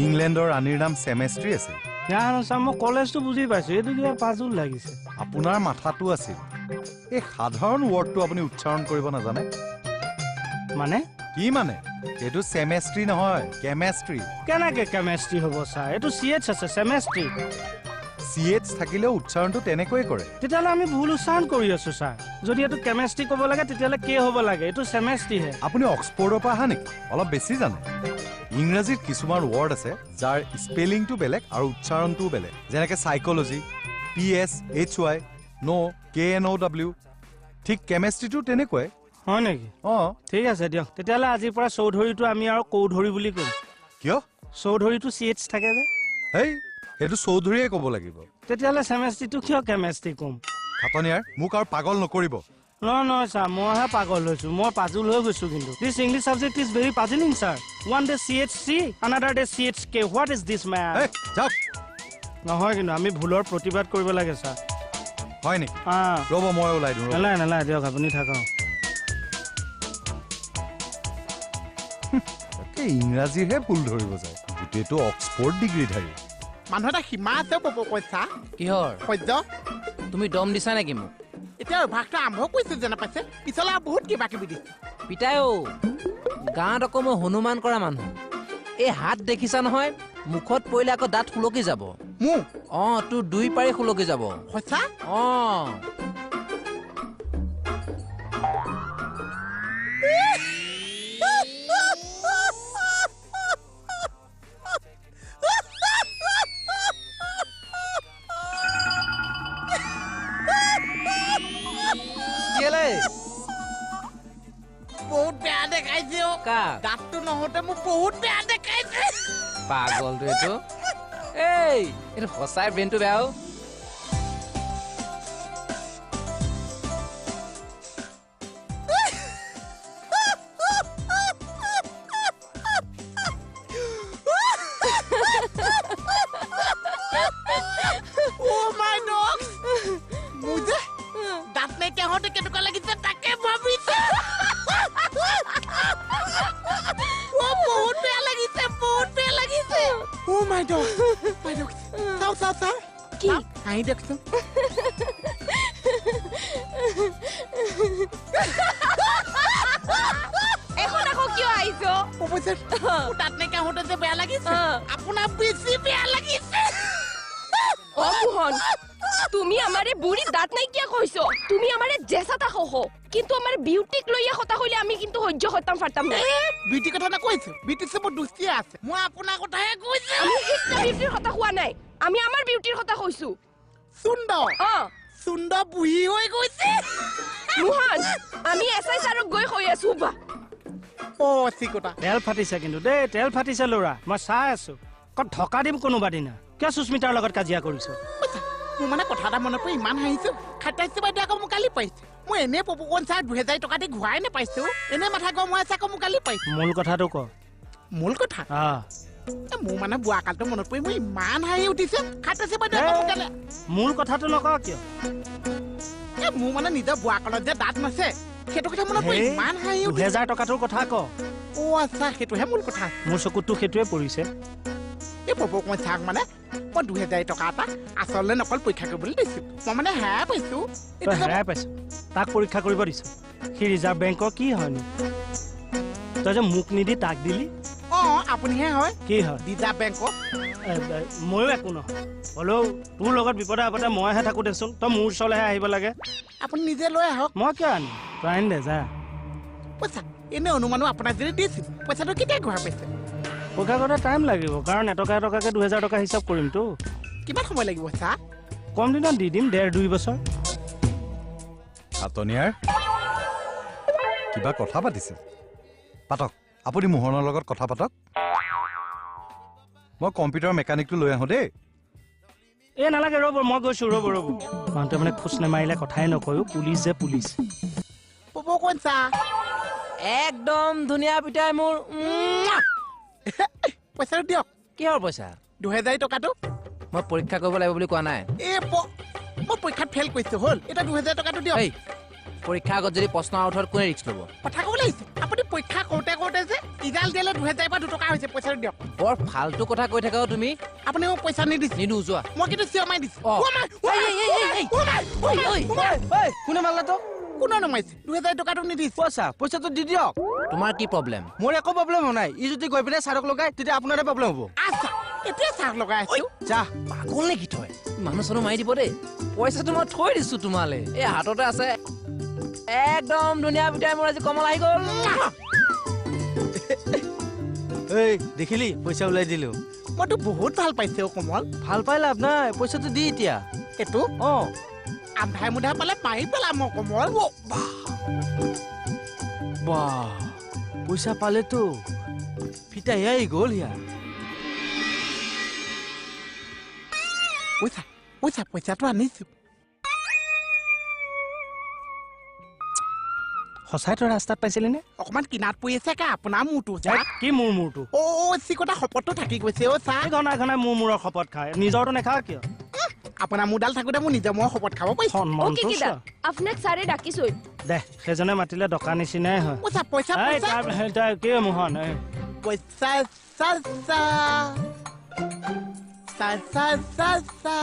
ইংলেণ্ডৰ ৰাণীৰ নাম চেমেষ্ট্ৰি আছিল জানো ছাৰ মই কলেজটো বুজি পাইছো এইটো কিবা পাজুল লাগিছে আপোনাৰ মাথাটো আছিল এই সাধাৰণ ৱৰ্ডটো আপুনি উচ্চাৰণ কৰিব নাজানে মানে কি মানে এইটো চেমেষ্ট্ৰি নহয় কেমেষ্ট্ৰি কেনেকে কেমেষ্ট্ৰি হ'ব ছাৰ এইটো CH আছে চেমেষ্ট্ৰি CH থাকিলেও উচ্চাৰণটো তেনেকৈয়ে কৰে তেতিয়াহ'লে আমি ভুল উচ্চাৰণ কৰি আছো ছাৰ যদি এইটো কেমেষ্ট্ৰি ক'ব লাগে তেতিয়াহ'লে কে হ'ব লাগে এইটো চেমেষ্ট্ৰিহে আপুনি অক্সফৰ্ডৰ পৰা অহা নেকি অলপ বেছি জানে ইংৰাজীত কিছুমান ৱৰ্ড আছে যাৰ স্পেলিংটো বেলেগ আৰু উচ্চাৰণটোও বেলেগ যেনেকৈ সাইকোলজি PSHY নো KNOW ঠিক কেমেষ্ট্ৰিটো তেনেকৈ হয় নেকি ঠিক আছে দিয়ক তেতিয়াহ'লে আজিৰ পৰা চৌধুৰীটো আমি আৰু কৌধুৰী বুলি ক'ম কিয় চৌধুৰীটো CH থাকে যে হেই এইটো চৌধুৰীয়ে ক'ব লাগিব তেতিয়াহ'লে চেমেষ্ট্ৰিটো কিয় কেমেষ্ট্ৰি ক'ম খাতনিয়াৰ মোক আৰু পাগল নকৰিব নহয় ছাৰ মইহে পাগল হৈছো মই পাজুল হৈ গৈছো কিন্তু this English subject is very puzzling sir one day CHC another day CHK what is this man নহয় কিন্তু আমি ভুলৰ প্ৰতিবাদ কৰিব লাগে ছাৰ হয় নেকি ৰ'ব মই ওলাই দিওঁ নালাগে দিয়ক আপুনি থাকক ইংৰাজীহে ভুল ধৰিব যায় গোটেইটো অক্সফৰ্ড ডিগ্ৰীধাৰী মানুহ এটা সীমা আছে কৈছা কিহৰ সহ্য তুমি দম দিছা নেকি মোক এতিয়া অভ্যাসটো আৰম্ভ কৰিছে যেনে পাইছে পিছলৈ বহুত কিবা কিবি দিছে পিতাই গাঁৱত আকৌ মই হনুমান কৰা মানুহ এই হাত দেখিছা নহয় মুখত পৰিলে আকৌ দাঁত সুলকি যাব মোক তোৰ 2 পাৰি সুলকি যাব সঁচা বহুত বেয়া দেখাইছে দাঁতটো নহওঁতে মোক বহুত বেয়া দেখাইছে পাগলটো এইটো সঁচাই ব্ৰেইনটো বেয়া দাঁত নাইকিয়া হওঁতে কেনেকুৱা লাগিছে তাকে ভাবিছে বহুত বেয়া লাগিছে Oh my God! চাও কি হাঁহি দেখছো এখন আকৌ কিয় আহিছো দাঁত নাইকিয়া হওঁতে যে বেয়া লাগিছে আপোনাৰ বেছি বেয়া লাগিছে মোহন তুমি আমারে বুড়ি দাঁত নাই কিয়া কইছো তুমি আমারে জেসাটা খহ কিন্তু আমার বিউটিক লইয়া কথা কইলে আমি কিন্তু সহ্য করতাম পারতাম না বিউটি কথা না কইছো বিউটি সব দুস্তি আছে মই আপনা কথাহে কইছো আমি একটা বিউটির কথা কোয়া নাই আমি আমার বিউটির কথা কইছো সুন্দর সুন্দর বুহি হই কইছে মোহন আমি এসআই স্যারক গই কই আছো বা সিকটা তেল ফাটিছে কিন্তু দে তেল ফাটিছে লৰা মই চাই আছো ক ঢকা দিম কোনোবা দিনা কিয় সুস্মিতাৰ লগত কাজিয়া কৰিছো মোৰ মানে কথা এটা মনত পৰি ইমান হাঁহিছো খাটাইছে বাইদেউ আকৌ মোক গালি পাইছে মই এনে পপুকন চাই 2000 টকা দি ঘূৰাই নাপাইছো এনে মাথা গৰম হৈ আছে আকৌ মোক গালি পাইছে মূল কথাটো ক মূল কথা মোৰ মানে বুঢ়া কালটো মনত পৰি মই ইমান হাঁহি উঠিছে খাটাইছে বাইদেউ আকৌ মোক গালি মূল কথাটো নক কিয় মোৰ মানে নিজৰ বুঢ়া কালত যে দাঁত নাছে সেইটো কথা মনত পৰি ইমান হাঁহি উঠিছে 2000 টকাটোৰ কথা ক আচ্ছা সেইটোহে মূল কথা মোৰ চকুতটো সেইটোৱে পৰিছে এই পপুকন চাক মানে মই 2000 টকা এটা আসলে নকল পৰীক্ষা কৰিবলৈ দিছো মই মানে হেৰাই পাইছো হেৰাই পাইছো তাক পৰীক্ষা কৰিব দিছো সি ৰিজাৰ্ভ বেংকৰ কি হয়নো তই যে মোক নিদি তাক দিলি আপুনিহে হয় কি হয় ৰিজাৰ্ভ বেংকৰ ময়ো একো নহয় হ'লেও তোৰ লগত বিপদে আপদে মইহে থাকো দেচোন তই মোৰ ওচৰলৈহে আহিব লাগে আপুনি নিজে লৈ আহক মই কিয় আনিম তই আনি দে যা পইচা এনে অনুমানো আপোনাক যদি দিছিল পইচাটো কেতিয়া ঘূৰাই পাইছে পৰীক্ষা কৰোঁতে টাইম লাগিব কাৰণ এটকা এটকাকে 2000 টকা হিচাপ কৰিমতো কিমান সময় লাগিব চা কম দিনত দি দিম 1.5-2 বছৰ আতনিয়াৰ কিবা কথা পাতিছে পাতক আপুনি মোহনৰ লগত কথা পাতক মই কম্পিউটাৰ মেকানিকটো লৈ আহো দেই নালাগে ৰ'ব মই গৈছো ৰ'ব মানুহটো মানে খোজ নেমাৰিলে কথাই নকয়ো পুলিচ যে পুলিচ পপুকন চা একদম ধুনীয়া পিতাই মোৰ পইচাটো দিয়ক কিহৰ পইচা 2000 টকাটো মই পৰীক্ষা কৰিব লাগিব বুলি কোৱা নাই মই পৰীক্ষাত ফেল কৰিছো হ'ল এটা 2000 টকাটো দিয়ক পৰীক্ষা আগত যদি প্ৰশ্ন আউটৰ কোনে ৰিস্ক ল'ব কথা ক'ব লাগিছে আপুনি পৰীক্ষা কৰোঁতে যে ইডাল দিলে 2000 পৰা 2 টকা হৈছে পইচাটো দিয়ক বৰ ফালতু কথা কৈ থাকা তুমি আপুনি মোক পইচা নিদিছে নিদু যোৱা মই কিন্তু চিয়মাই দিছো অ। কোনে মাৰিলে তো কোনো নমাইছে 2000 টকাটো নিদিছে পইচাটো দি দিয়ক তোমাৰ কি প্ৰব্লেম মোৰ একো প্ৰব্লেম হোৱা নাই ই যদি গৈ পিনে ছাৰক লগাই তেতিয়া আপোনাৰে প্ৰব্লেম হ'ব আচ্ছা এতিয়া চাহ লগাই আছো যা পাগল নেকি তই মানুহ চানুহ মাৰি দিব দেই পইচাটো মই থৈ দিছো তোমালে এই হাততে আছে একদম ধুনীয়া পিঠাই মোৰ আজি কমল আহি গ'ল এই দেখিলি পইচা ওলাই দিলো মইতো বহুত ভাল পাইছে অ কমল ভাল পাই লাভ নাই পইচাটো দি এতিয়া এইটো অ আন্ধাই মুধাই পালে মাৰি পেলাম মই কমল বাহ পইচা পালেতো ফিটা আহি গ'ল হিয়া পইচাটো আনিছো সঁচাই তই ৰাস্তাত পাইছিলি নে অকমান কিনাত পৰি আছে কা আপোনাৰ মূৰটো চা কি মোৰ মূৰটো অ চিকটা শপতটো থাকি গৈছে অ চা ঘনাই ঘনাই মোৰ মূৰৰ শপত খায় নিজৰটো নেখাওঁ কিয় আপোনাৰ মোৰডাল থাকোতে মোৰ নিজৰ মই শপত খাব পাৰিছো ওকে কিদা আপোনাক ছাৰে ডাকিছই দে সেইজনে মাতিলে ডকা নিচিনাই হয় পইচা কি মোহন পইচা চা চা চা চা চা চা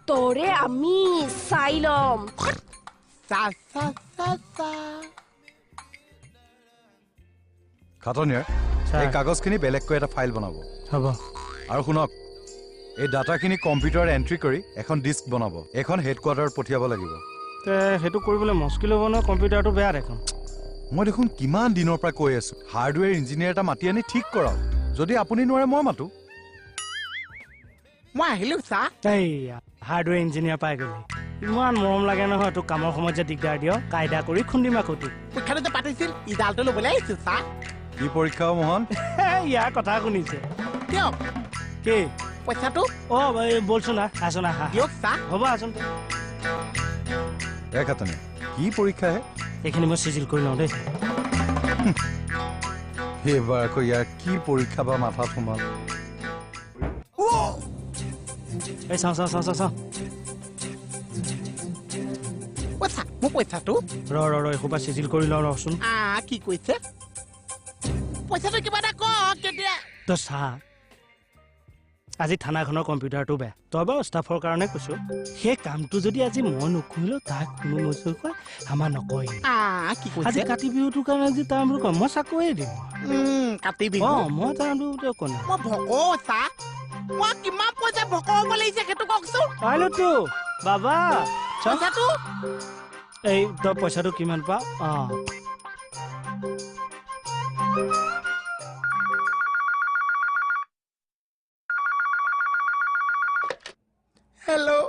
তোৰে আমি চাই ল'ম চা চা চা চা খাটনিয়াৰ এই কাগজখিনি বেলেগকৈ এটা ফাইল বনাব হ'ব আৰু শুনক এই ডাটাখিনি কম্পিউটাৰত এণ্ট্ৰি কৰি এখন ডিস্ক বনাব এখন হেডকোৱাৰ্টাৰত পঠিয়াব লাগিব সেইটো কৰিবলৈ মুস্কিল হ'ব নহয় কম্পিউটাৰটো বেয়া দেখোন মই দেখোন কিমান দিনৰ পৰা কৈ আছো হাৰ্ডৱেৰ ইঞ্জিনিয়াৰ এটা মাতি আনি ঠিক কৰাওক যদি আপুনি নোৱাৰে মই মাতো মই আহিলো চা এইয়া হাৰ্ডৱেৰ ইঞ্জিনিয়াৰ পাই গ'লি ইমান মৰম লাগে নহয় তোক কামৰ সময়ত যে দিগদাৰ দিয় কাইদা কৰি খুন্দিম আকৌ তোক পৰীক্ষাটো যে পাতিছিল ইডালটো ল'বলৈ আহিছো চা কি পৰীক্ষা মোহন ইয়াৰ কথা শুনিছে দিয়ক কি পইচাটো বলচোন আছোন আহা দিয়ক চা হ'ব আছোন খাটনিয়াৰ কি পৰীক্ষাহে এইখিনি মই চিজিল কৰি লওঁ দেই এইবাৰ আকৌ ইয়াৰ কি পৰীক্ষা বা মাথাত সোমাল এই চাওঁ মোৰ পইচাটো ৰ এসোপা চিজিল কৰি লওঁ ৰচোন কি কৈছে পইচাটো কিবা এটা কওক কেতিয়া তই চা আজি থানাখনৰ কম্পিউটাৰটো বেয়া তই বাৰু ষ্টাফৰ কাৰণে কৈছো সেই কামটো যদি আজি মই নকৰিলো তাক কোনো মজুৰ কয় আমাৰ নকয় কি আজি কৈছে কাতি বিহুটোৰ কাৰণে আজি তাৰ বুলি কয় মই চাকৰিয়ে দিম কাতি বিহু মই তাৰ কনে মই ভক চা মই কিমান পইচা ভক হ'ব লাগিছে সেইটো কওকচোন পাৰিলোতো বাবা পইচাটো এই তই পইচাটো কিমান পা হেল্ল'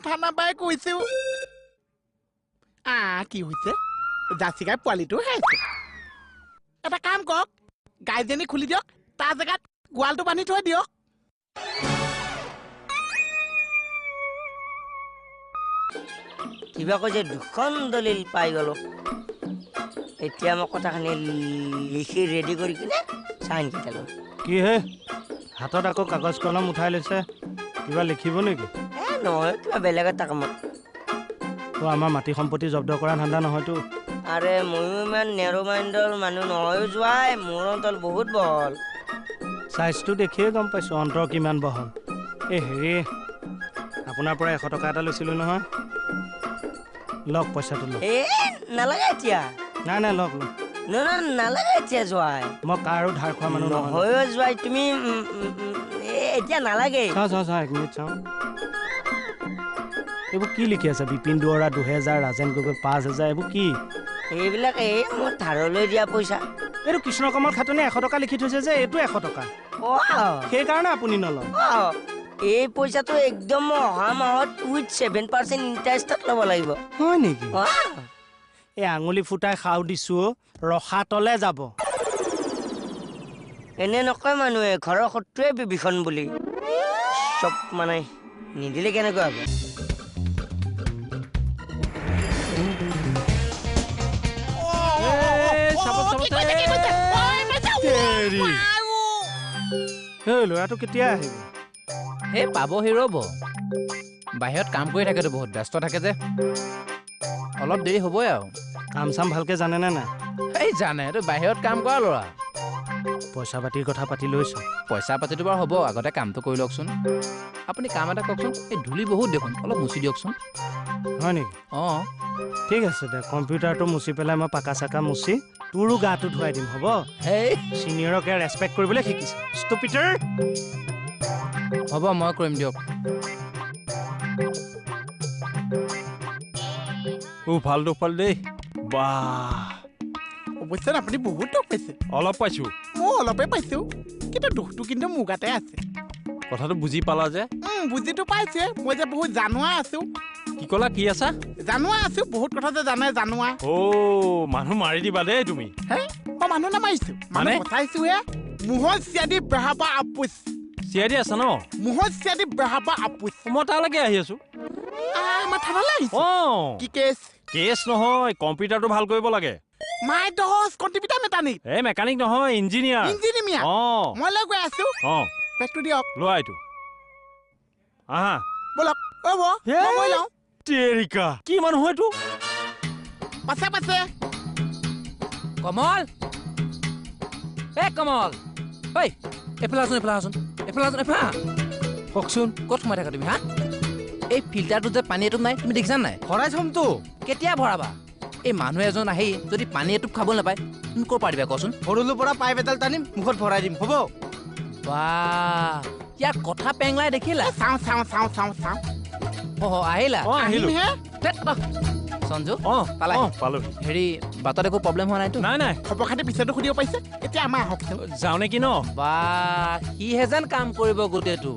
থানা বাই কৈছো কি হৈছে জাচিকাই পোৱালিটো হেৰাইছে এটা কাম কৰক গাইজনী খুলি দিয়ক তাৰ জেগাত গোৱালটো বান্ধি থৈ দিয়ক কিবা কৈ যে দুখন দলিল পাই গলো এতিয়া মই কথাখিনি লিখি ৰেডি কৰি কিনে চাইন কেইটা লম কি হে হাতত আকৌ কাগজ কলম উঠাই লৈছে কিবা লিখিব নেকি নহয় কিবা বেলেগ এটা কামত আমাৰ মাটি সম্পত্তি জব্দ কৰা ধান্দা নহয়তো আৰে ময়ো ইমান নেৰো মাইণ্ডৰ মানুহ নহয়ো যোৱাই মোৰ অন্তল বহুত বহল চাইজটো দেখিয়ে গম পাইছোঁ অন্তৰ কিমান বহল এই হেৰি আপোনাৰ পৰা 100 টকা এটা লৈছিলোঁ নহয় লওক পইচাটো লওক নালাগে এতিয়া নাই লওক নালাগে এতিয়া যোৱাই মই কাৰো ধাৰ খোৱা মানুহ নহয়ো যোৱাই তুমি এতিয়া নালাগে চাওঁ 1 মিনিট চাওঁ এইবোৰ কি লিখি আছে বিপিন দুৱৰা 2000 ৰাজেন গগৈ 5000 এইবোৰ কি এইবিলাক মই ধাৰলৈ দিয়া পইচা এইটো কৃষ্ণ কমল খাটনি 100 টকা লিখি থৈছে যে এইটো 100 টকা সেইকাৰণে আপুনি নলয় এই পইচাটো একদম অহা মাহত উইথ 7% ইণ্টাৰেষ্টত ল'ব লাগিব হয় নেকি এই আঙুলি ফুটাই খাও দিছো ৰখা তলে যাব এনে নকয় মানুহে ঘৰৰ শত্ৰুৱে বিভীষণ বুলি চব মানে নিদিলে কেনেকৈ হ'ব ল'ৰাটো কেতিয়া আহিব এই পাবহি ৰ'ব বাহিৰত কাম কৰি থাকেতো বহুত ব্যস্ত থাকে যে অলপ দেৰি হ'বই আৰু কাম চাম ভালকে জানেনে নাই এই জানে এইটো বাহিৰত কাম কৰা ল'ৰা পইচা পাতিৰ কথা পাতি লৈছো পইচা পাতিটো বাৰু হ'ব আগতে কামটো কৰি লওকচোন আপুনি কাম এটা কওকচোন এই ধূলি বহুত দেখোন অলপ মুচি দিয়কচোন হয় নেকি অঁ ঠিক আছে দে কম্পিউটাৰটো মুচি পেলাই মই পাকা চাকা মুচি তোৰো গাটো ধুৱাই দিম হ'ব হেই চিনিয়ৰকে ৰেচপেক্ট কৰিবলৈ শিকিছো ষ্টুপিটাৰ হ'ব মই কৰিম দিয়ক ভাল দুখ পাল দেই বাহ অৱশ্যে আপুনি বহুত দুখ পাইছে অলপ পাইছো মই অলপে পাইছো কিন্তু দুখটো কিন্তু মোৰ গাতে আছে কথাটো বুজি পালা যে বুজিতো পাইছে মই যে বহুত জানোৱা আছো কি ক'লা কি আছা জানোৱা আছো বহুত কথা যে জানে জানোৱা মানুহ মাৰি দিবা দেই তুমি হে মই মানুহ নামাৰিছো মানে পঠাইছো হে মুহত চিয়াদি বেহাবা আপুচ চিয়াৰি আছা ন মুহত চিয়াদি বেহাবা আপুচ মই তালৈকে আহি আছো মই থানালৈ আহিছো কি কেছ কেছ নহয় কম্পিউটাৰটো ভাল কৰিব লাগে মাই দহজ কণ্টিপিউটাৰ মেকানিক এই মেকানিক নহয় ইঞ্জিনিয়াৰ ইঞ্জিনিয়াৰ মই লৈ গৈ আছো বেগটো দিয়ক লোৱা এইটো আহা বলক মই লওঁ তেৰিকা কি মানুহ এইটো পাছে পাছে কমল এ কমল ঐ এইফালে আছোন কওকচোন ক'ত সোমাই থাকা তুমি হা এই ফিল্টাৰটো যে পানী এটুপ নাই তুমি দেখিছা নাই ভৰাই থমতো কেতিয়া ভৰাবা এই মানুহ এজন আহি যদি পানী এটুপ খাবলৈ নাপায় তুমি ক'ৰ পৰা দিবা কচোন সৰুলৰ পৰা পাইপ এডাল টানিম মুখত ভৰাই দিম হ'ব বাহ ইয়াৰ কথা পেংলাই দেখিলা চাওঁ আহিলা আহিমহে সঞ্জু পালাই পালো হেৰি বাটত একো প্ৰব্লেম হোৱা নাইতো নাই খবৰ খাতি পিছতো সুধিব পাৰিছে এতিয়া আমাৰ আহকচোন যাওঁ নেকি ন বাহ সিহে যেন কাম কৰিব গোটেইটো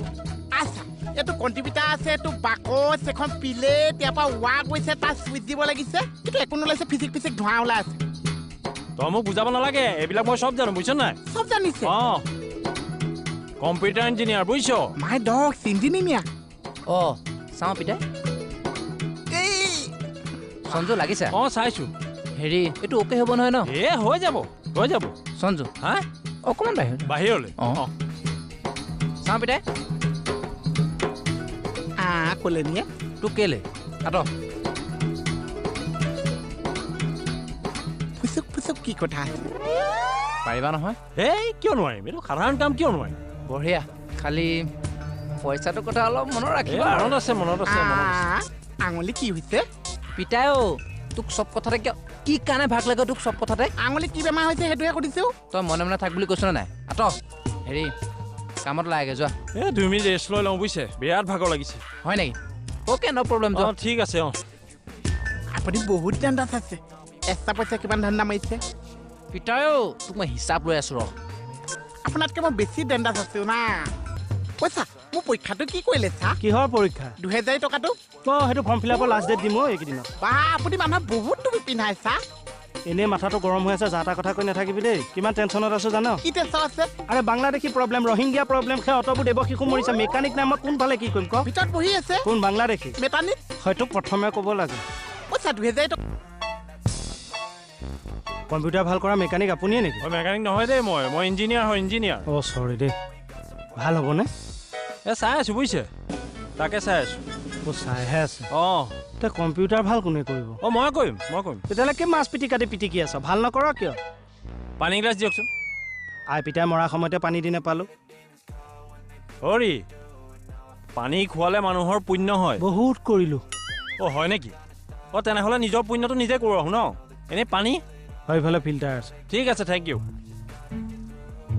আচ্ছা এইটো কণ্টিপিউটাৰ আছে এইটো বাকচ এখন প্লেট ইয়াৰ পৰা ৱাক গৈছে তাৰ চুইচ দিব লাগিছে কিন্তু একো নোলাইছে ফিচিক ধোঁৱা ওলাই আছে তই মোক বুজাব নালাগে এইবিলাক মই চব জানো বুজিছ নাই চব জানিছে কম্পিউটাৰ ইঞ্জিনিয়াৰ বুজিছ মাই ডগ ইঞ্জিনিয়াৰ চাওঁ পিতাই সঞ্জু লাগিছে চাইছো হেৰি এইটো অ'কে হ'ব নহয় ন হৈ যাব সঞ্জু হা অকণমান বাহিৰলৈ চাওঁ পিতাই ক'লে নিয়ে তোক কেলে কাট ফুচুক কি কথা আছে পাৰিবা নহয় কিয় নোৱাৰিম এইটো সাধাৰণ কাম কিয় নোৱাৰিম বঢ়িয়া খালি পইচাটোৰ কথা অলপ মনত ৰাখিবা মনত আছে আঙুলি কি হৈছে পিতাই তোক চব কথাতে কিয় কি কাৰণে ভাগ লাগে তোক চব কথাতে আঙুলি কি বেমাৰ হৈছে সেইটোহে সুধিছো তই মনে মনে থাক বুলি কৈছ নে নাই আত হেৰি কামত লাগে যোৱা 2 মিনিট ৰেষ্ট লৈ লওঁ বুজিছে বিৰাট ভাগৰ লাগিছে হয় নেকি অ'কে ন' প্ৰব্লেম যোৱা ঠিক আছে আপুনি বহুত ধান্দাত আছে এক্সট্ৰা পইচা কিমান ধান্দা মাৰিছে পিতাই তোক মই হিচাপ লৈ আছো আপোনাতকৈ মই বেছি ধান্দাত আছো না পইচা মোৰ পৰীক্ষাটো কি কৰিলে চা কিহৰ পৰীক্ষা 2000 টকাটো সেইটো ফৰ্ম ফিল আপৰ লাষ্ট ডেট দিম এইকেইদিনত আপুনি মানুহক বহুত তুমি পিন্ধাই চা এনেই মাথাটো গৰম হৈ আছে যা তা কথা কৈ নাথাকিবি দেই কিমান টেনশ্যনত আছো জানো কি টেনশ্যন আছে আৰে বাংলাদেশী প্ৰব্লেম ৰহিংগীয়া প্ৰব্লেম অতবোৰ দেৱ শিশু মৰিছে মেকানিক নাই মই কোনফালে কি কৰিম ক ভিতৰত বহি আছে কোন বাংলাদেশী মেকানিক হয়তো প্ৰথমে ক'ব লাগে পইচা 2000 টকা কম্পিউটাৰ ভাল কৰা মেকানিক আপুনিয়ে নেকি মেকানিক নহয় দেই মই ইঞ্জিনিয়াৰ চৰি দেই ভাল হ'বনে চাই আছো বুজিছে তাকে চাই আছো চাইহে আছে তই কম্পিউটাৰ ভাল কোনে কৰিব মই কৰিম তেতিয়াহ'লে কি মাছ পিটিকি আছ ভাল নকৰ কিয় পানী গিলাচ দিয়কচোন আই পিতাই মৰা সময়তে পানী দি নেপালো পানী খোৱালে মানুহৰ পুণ্য হয় বহুত কৰিলো হয় নেকি তেনেহ'লে নিজৰ পুণ্যটো নিজে কৰো ন এনেই পানী সেইফালে ফিল্টাৰ আছে ঠিক আছে থেংক ইউ